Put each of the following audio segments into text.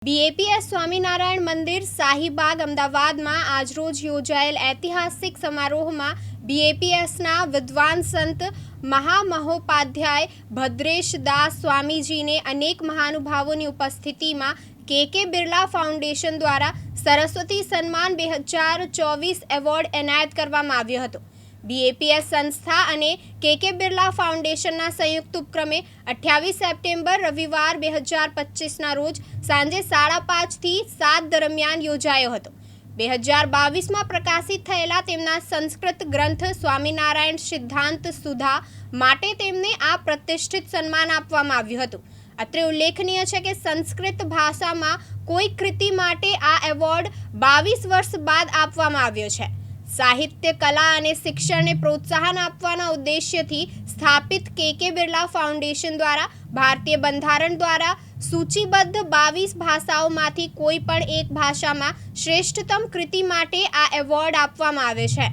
BAPS Swaminarayan મંદિર શાહીબાગ અમદાવાદમાં આજરોજ યોજાયેલ ઐતિહાસિક સમારોહમાં બીએપીએસના વિદ્વાન સંત મહામહોપાધ્યાય ભદ્રેશ દાસ સ્વામીજીને અનેક મહાનુભાવોની ઉપસ્થિતિમાં કે બિરલા ફાઉન્ડેશન દ્વારા સરસ્વતી સન્માન 2024 એવોર્ડ એનાયત કરવામાં આવ્યો હતો। બીએપીએસ સંસ્થા અને કે બિરલા ફાઉન્ડેશનના સંયુક્ત ઉપક્રમે 28 સપ્ટેમ્બર રવિવાર 2025ના રોજ સાંજે 5:30 થી 7 દરમિયાન યોજાયો હતો। 2022માં પ્રકાશિત થયેલા તેમના સંસ્કૃત ગ્રંથ સ્વામિનારાયણ સિદ્ધાંત સુધા માટે તેમને આ પ્રતિષ્ઠિત સન્માન આપવામાં આવ્યું હતું। અત્રે ઉલ્લેખનીય છે કે સંસ્કૃત ભાષામાં કોઈ કૃતિ માટે આ એવોર્ડ 22 વર્ષ બાદ આપવામાં આવ્યો છે। સાહિત્ય, કલા અને શિક્ષણને પ્રોત્સાહન આપવાના ઉદ્દેશ્યથી સ્થાપિત કે બિરલા ફાઉન્ડેશન દ્વારા ભારતીય બંધારણ દ્વારા સૂચિબદ્ધ 22 ભાષાઓમાંથી કોઈ પણ એક ભાષામાં શ્રેષ્ઠતમ કૃતિ માટે આ એવોર્ડ આપવામાં આવે છે।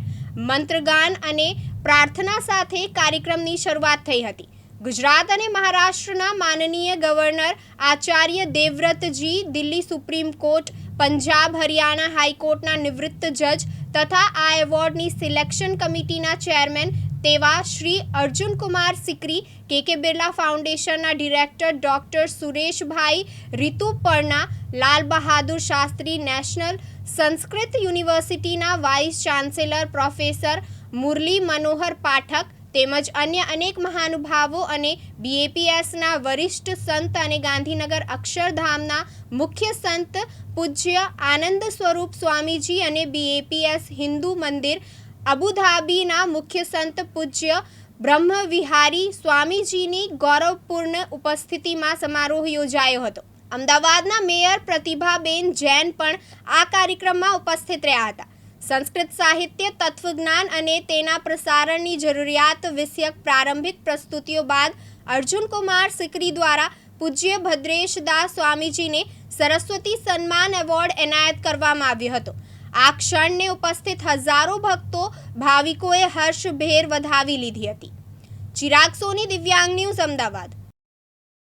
મંત્રગાન અને પ્રાર્થના સાથે કાર્યક્રમની શરૂઆત થઈ હતી। ગુજરાત અને મહારાષ્ટ્રના માનનીય ગવર્નર આચાર્ય દેવવ્રતજી, દિલ્હી સુપ્રીમ કોર્ટ, પંજાબ હરિયાણા હાઈકોર્ટના નિવૃત્ત જજ તથા આ એવોર્ડની સિલેક્શન કમિટીના ચેરમેન તેવા શ્રી અર્જુનકુમાર સિકરી, કે બિરલા ફાઉન્ડેશનના director doctor Sureshbhai Rituparna, Lal Bahadur Shastri national Sanskrit યુનિવર્સિટીના વાઇસ ચાન્સેલર પ્રોફેસર મુરલી મનોહર પાઠક તેમજ અન્ય અનેક મહાનુભાવો અને બીએપીએસના વરિષ્ઠ સંત અને ગાંધીનગર અક્ષરધામના મુખ્ય સંત પૂજ્ય આનંદ સ્વરૂપ સ્વામીજી અને બીએપીએસ હિન્દુ મંદિર અબુધાબીના મુખ્ય સંત પૂજ્ય બ્રહ્મવિહારી સ્વામીજીની ગૌરવપૂર્ણ ઉપસ્થિતિમાં સમારોહ યોજાયો હતો। અમદાવાદના મેયર પ્રતિભાબેન જૈન પણ આ કાર્યક્રમમાં ઉપસ્થિત રહ્યા હતા। સંસ્કૃત સાહિત્ય, તત્વજ્ઞાન અને તેના પ્રસારણની જરૂરિયાત વિષયક પ્રારંભિક પ્રસ્તુતિઓ બાદ અર્જુનકુમાર સિકરી દ્વારા પૂજ્ય ભદ્રેશ દાસ સ્વામીજીને સરસ્વતી સન્માન એવોર્ડ એનાયત કરવામાં આવ્યો હતો। આ ક્ષણને ઉપસ્થિત હજારો ભક્તો ભાવિકોએ હર્ષભેર વધાવી લીધી હતી। ચિરાગ સોની, દિવ્યાંગ ન્યૂઝ, અમદાવાદ।